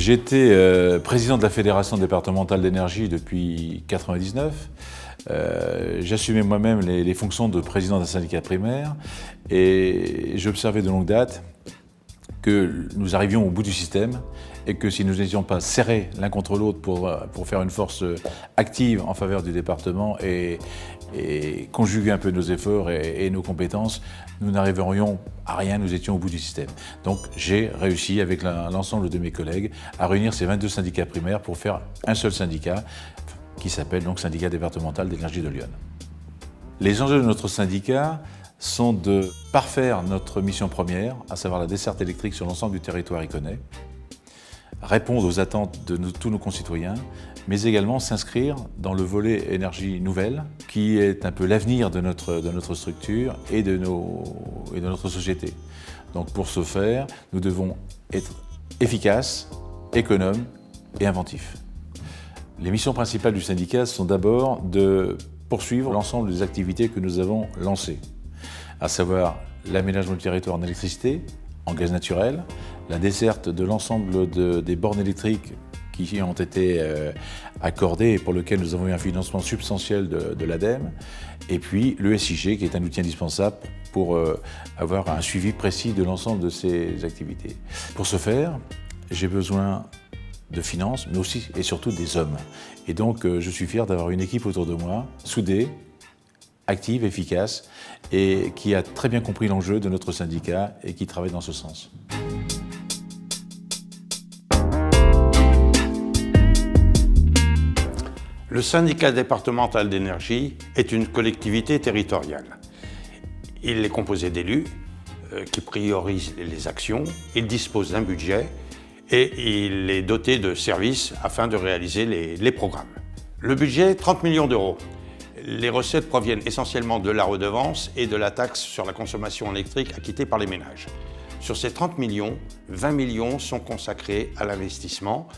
J'ai été président de la Fédération départementale d'énergie depuis 1999. J'assumais moi-même les fonctions de président d'un syndicat primaire et j'observais de longue date que nous arrivions au bout du système et que si nous n'étions pas serrés l'un contre l'autre pour faire une force active en faveur du département et conjuguer un peu nos efforts et nos compétences, nous n'arriverions à rien, nous étions au bout du système. Donc j'ai réussi avec l'ensemble de mes collègues à réunir ces 22 syndicats primaires pour faire un seul syndicat qui s'appelle donc Syndicat départemental d'énergie de Lyon. Les enjeux de notre syndicat sont de parfaire notre mission première, à savoir la desserte électrique sur l'ensemble du territoire iconais, répondre aux attentes de tous nos concitoyens, mais également s'inscrire dans le volet énergie nouvelle, qui est un peu l'avenir de notre structure et de notre société. Donc pour ce faire, nous devons être efficaces, économes et inventifs. Les missions principales du syndicat sont d'abord de poursuivre l'ensemble des activités que nous avons lancées, à savoir l'aménagement du territoire en électricité, en gaz naturel, la desserte de l'ensemble des bornes électriques qui ont été accordées et pour lesquelles nous avons eu un financement substantiel de l'ADEME, et puis le SIG qui est un outil indispensable pour avoir un suivi précis de l'ensemble de ces activités. Pour ce faire, j'ai besoin de finances, mais aussi et surtout des hommes. Et donc je suis fier d'avoir une équipe autour de moi, soudée, active, efficace, et qui a très bien compris l'enjeu de notre syndicat et qui travaille dans ce sens. Le syndicat départemental d'énergie est une collectivité territoriale. Il est composé d'élus qui priorisent les actions, il dispose d'un budget et il est doté de services afin de réaliser les programmes. Le budget, 30 millions d'euros. Les recettes proviennent essentiellement de la redevance et de la taxe sur la consommation électrique acquittée par les ménages. Sur ces 30 millions, 20 millions sont consacrés à l'investissement,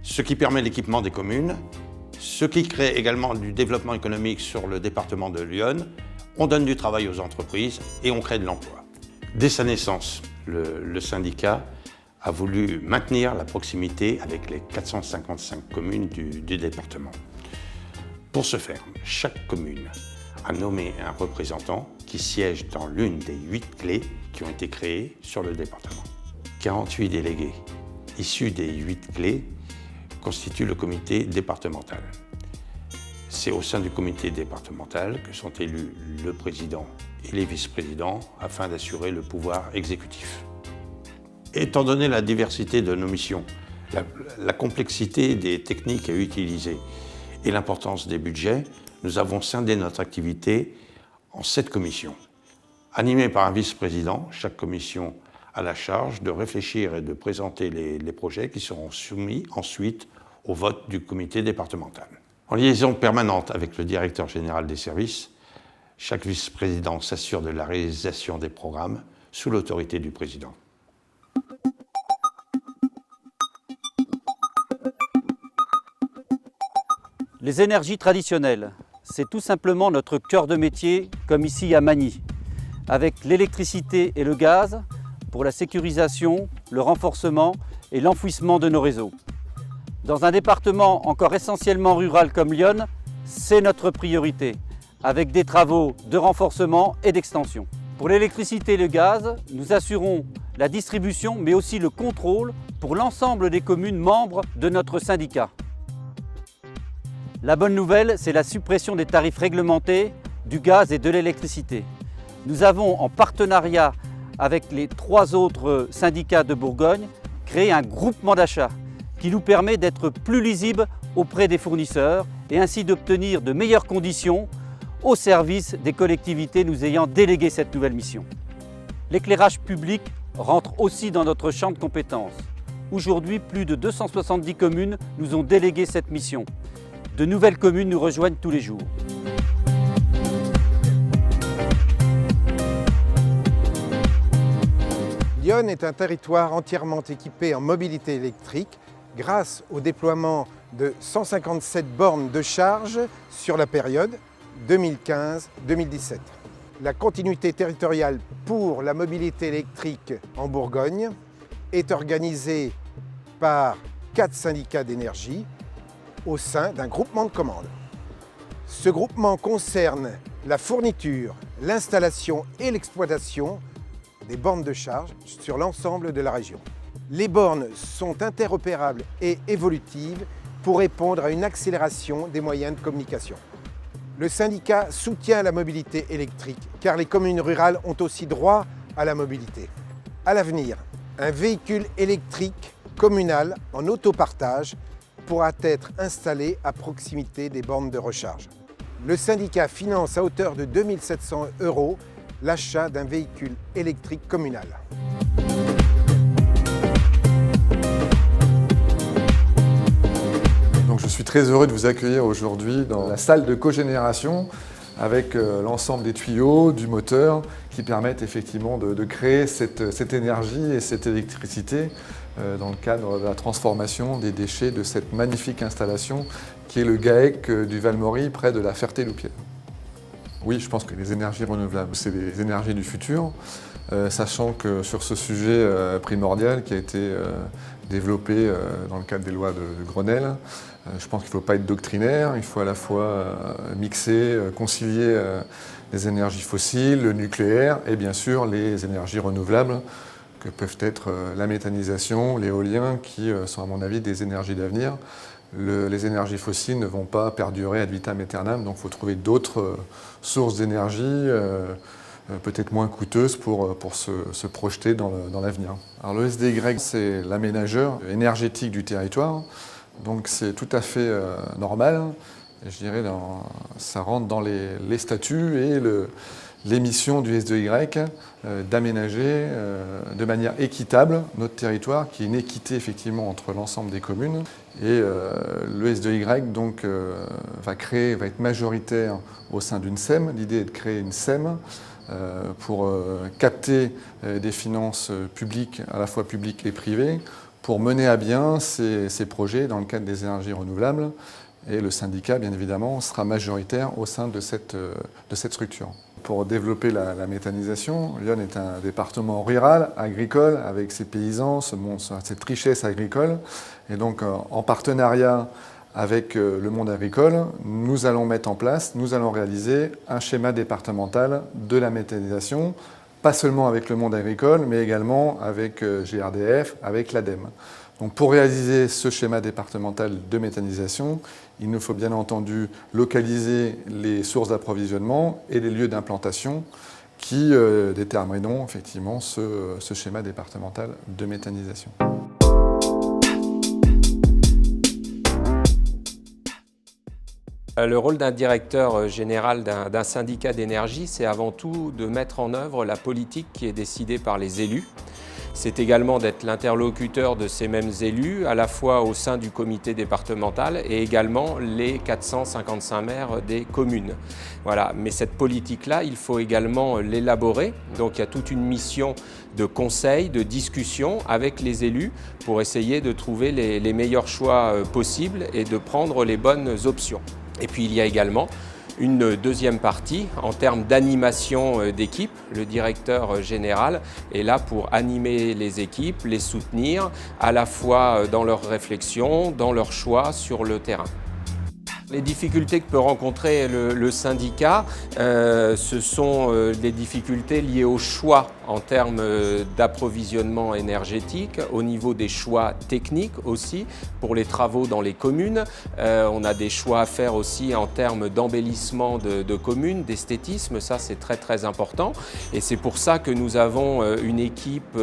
ce qui permet l'équipement des communes, ce qui crée également du développement économique sur le département de Lyon. On donne du travail aux entreprises et on crée de l'emploi. Dès sa naissance, le syndicat a voulu maintenir la proximité avec les 455 communes du département. Pour ce faire, chaque commune a nommé un représentant qui siège dans l'une des 8 clés qui ont été créées sur le département. 48 délégués issus des 8 clés constituent le comité départemental. C'est au sein du comité départemental que sont élus le président et les vice-présidents afin d'assurer le pouvoir exécutif. Étant donné la diversité de nos missions, la complexité des techniques à utiliser et l'importance des budgets, nous avons scindé notre activité en 7 commissions. Animées par un vice-président, chaque commission a la charge de réfléchir et de présenter les projets qui seront soumis ensuite au vote du comité départemental. En liaison permanente avec le directeur général des services, chaque vice-président s'assure de la réalisation des programmes sous l'autorité du président. Les énergies traditionnelles, c'est tout simplement notre cœur de métier, comme ici à Magny, avec l'électricité et le gaz pour la sécurisation, le renforcement et l'enfouissement de nos réseaux. Dans un département encore essentiellement rural comme Lyon, c'est notre priorité, avec des travaux de renforcement et d'extension. Pour l'électricité et le gaz, nous assurons la distribution mais aussi le contrôle pour l'ensemble des communes membres de notre syndicat. La bonne nouvelle, c'est la suppression des tarifs réglementés du gaz et de l'électricité. Nous avons, en partenariat avec les 3 autres syndicats de Bourgogne, créé un groupement d'achat qui nous permet d'être plus lisibles auprès des fournisseurs et ainsi d'obtenir de meilleures conditions au service des collectivités nous ayant délégué cette nouvelle mission. L'éclairage public rentre aussi dans notre champ de compétences. Aujourd'hui, plus de 270 communes nous ont délégué cette mission. De nouvelles communes nous rejoignent tous les jours. Lyon est un territoire entièrement équipé en mobilité électrique grâce au déploiement de 157 bornes de charge sur la période 2015-2017. La continuité territoriale pour la mobilité électrique en Bourgogne est organisée par 4 syndicats d'énergie au sein d'un groupement de commandes. Ce groupement concerne la fourniture, l'installation et l'exploitation des bornes de charge sur l'ensemble de la région. Les bornes sont interopérables et évolutives pour répondre à une accélération des moyens de communication. Le syndicat soutient la mobilité électrique car les communes rurales ont aussi droit à la mobilité. À l'avenir, un véhicule électrique communal en autopartage pourra être installé à proximité des bornes de recharge. Le syndicat finance à hauteur de 2 700 € l'achat d'un véhicule électrique communal. Donc je suis très heureux de vous accueillir aujourd'hui dans la salle de cogénération avec l'ensemble des tuyaux, du moteur qui permettent effectivement de créer cette énergie et cette électricité dans le cadre de la transformation des déchets de cette magnifique installation qui est le GAEC du Val-Maury près de la Ferté-Loupière. Oui, je pense que les énergies renouvelables, c'est les énergies du futur, sachant que sur ce sujet primordial qui a été développé dans le cadre des lois de Grenelle, je pense qu'il ne faut pas être doctrinaire, il faut à la fois mixer, concilier les énergies fossiles, le nucléaire et bien sûr les énergies renouvelables que peuvent être la méthanisation, l'éolien qui sont à mon avis des énergies d'avenir. Les énergies fossiles ne vont pas perdurer ad vitam aeternam, donc il faut trouver d'autres sources d'énergie peut-être moins coûteuses pour se projeter dans l'avenir. Alors le SDY, c'est l'aménageur énergétique du territoire, donc c'est tout à fait normal. Et je dirais ça rentre dans les statuts et les missions du SDY d'aménager de manière équitable notre territoire, qui est une équité effectivement entre l'ensemble des communes. Et le SDY donc, va être majoritaire au sein d'une SEM. L'idée est de créer une SEM pour capter des finances publiques, à la fois publiques et privées, pour mener à bien ces projets dans le cadre des énergies renouvelables. Et le syndicat, bien évidemment, sera majoritaire au sein de cette structure. Pour développer la méthanisation, Lyon est un département rural, agricole, avec ses paysans, cette richesse agricole. Et donc, en partenariat avec le monde agricole, nous allons mettre en place, nous allons réaliser un schéma départemental de la méthanisation, pas seulement avec le monde agricole, mais également avec GRDF, avec l'ADEME. Donc pour réaliser ce schéma départemental de méthanisation, il nous faut bien entendu localiser les sources d'approvisionnement et les lieux d'implantation qui détermineront effectivement ce schéma départemental de méthanisation. Le rôle d'un directeur général d'un syndicat d'énergie, c'est avant tout de mettre en œuvre la politique qui est décidée par les élus. C'est également d'être l'interlocuteur de ces mêmes élus, à la fois au sein du comité départemental et également les 455 maires des communes. Voilà. Mais cette politique-là, il faut également l'élaborer. Donc il y a toute une mission de conseil, de discussion avec les élus pour essayer de trouver les meilleurs choix possibles et de prendre les bonnes options. Et puis il y a également une deuxième partie en termes d'animation d'équipe. Le directeur général est là pour animer les équipes, les soutenir à la fois dans leurs réflexions, dans leurs choix sur le terrain. Les difficultés que peut rencontrer le syndicat, ce sont des difficultés liées au choix en termes d'approvisionnement énergétique, au niveau des choix techniques aussi, pour les travaux dans les communes. On a des choix à faire aussi en termes d'embellissement de communes, d'esthétisme, ça c'est très important. Et c'est pour ça que nous avons une équipe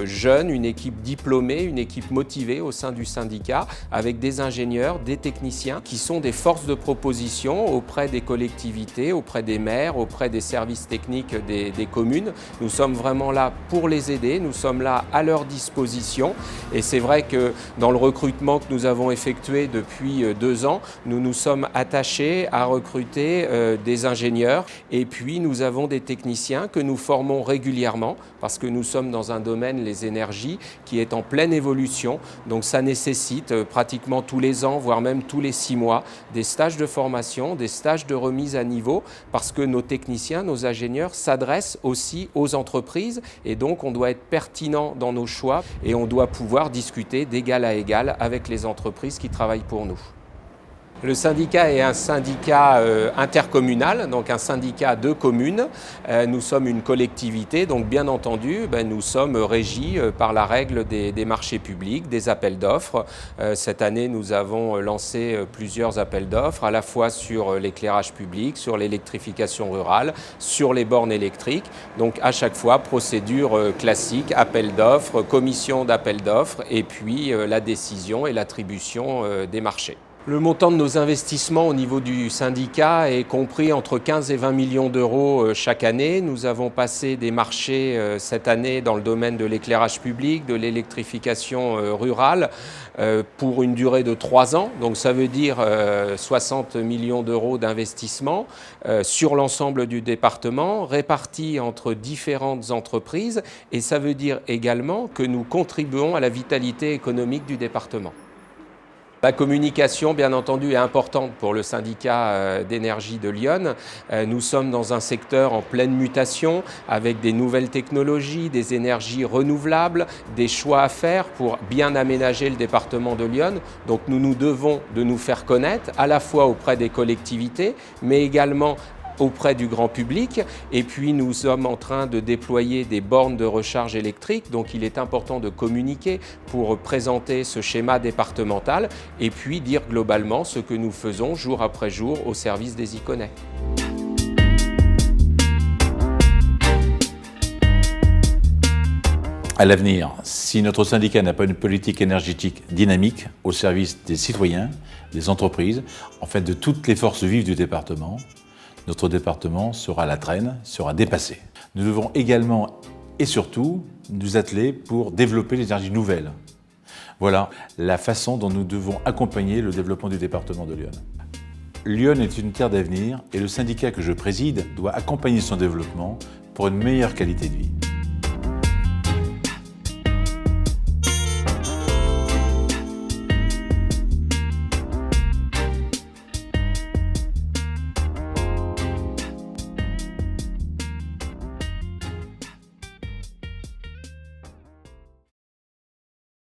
jeune, une équipe diplômée, une équipe motivée au sein du syndicat, avec des ingénieurs, des techniciens qui sont des forces de proposition auprès des collectivités, auprès des maires, auprès des services techniques des communes. Nous sommes vraiment là pour les aider, nous sommes là à leur disposition et c'est vrai que dans le recrutement que nous avons effectué depuis 2 ans, nous nous sommes attachés à recruter des ingénieurs et puis nous avons des techniciens que nous formons régulièrement parce que nous sommes dans un domaine, les énergies, qui est en pleine évolution. Donc ça nécessite pratiquement tous les ans, voire même tous les 6 mois, des des stages de formation, des stages de remise à niveau, parce que nos techniciens, nos ingénieurs s'adressent aussi aux entreprises et donc on doit être pertinent dans nos choix et on doit pouvoir discuter d'égal à égal avec les entreprises qui travaillent pour nous. Le syndicat est un syndicat intercommunal, donc un syndicat de communes. Nous sommes une collectivité, donc bien entendu, nous sommes régis par la règle des marchés publics, des appels d'offres. Cette année, nous avons lancé plusieurs appels d'offres, à la fois sur l'éclairage public, sur l'électrification rurale, sur les bornes électriques. Donc à chaque fois, procédure classique, appel d'offres, commission d'appel d'offres et puis la décision et l'attribution des marchés. Le montant de nos investissements au niveau du syndicat est compris entre 15 et 20 millions d'euros chaque année. Nous avons passé des marchés cette année dans le domaine de l'éclairage public, de l'électrification rurale pour une durée de 3 ans. Donc ça veut dire 60 millions d'euros d'investissement sur l'ensemble du département, répartis entre différentes entreprises. Et ça veut dire également que nous contribuons à la vitalité économique du département. La communication, bien entendu, est importante pour le syndicat d'énergie de Lyon. Nous sommes dans un secteur en pleine mutation, avec des nouvelles technologies, des énergies renouvelables, des choix à faire pour bien aménager le département de Lyon. Donc nous nous devons de nous faire connaître, à la fois auprès des collectivités, mais également auprès du grand public. Et puis nous sommes en train de déployer des bornes de recharge électrique, donc il est important de communiquer pour présenter ce schéma départemental et puis dire globalement ce que nous faisons jour après jour au service des Iconais. À l'avenir, si notre syndicat n'a pas une politique énergétique dynamique au service des citoyens, des entreprises, en fait de toutes les forces vives du département, notre département sera à la traîne, sera dépassé. Nous devons également et surtout nous atteler pour développer les énergies nouvelles. Voilà la façon dont nous devons accompagner le développement du département de Lyon. Lyon est une terre d'avenir et le syndicat que je préside doit accompagner son développement pour une meilleure qualité de vie.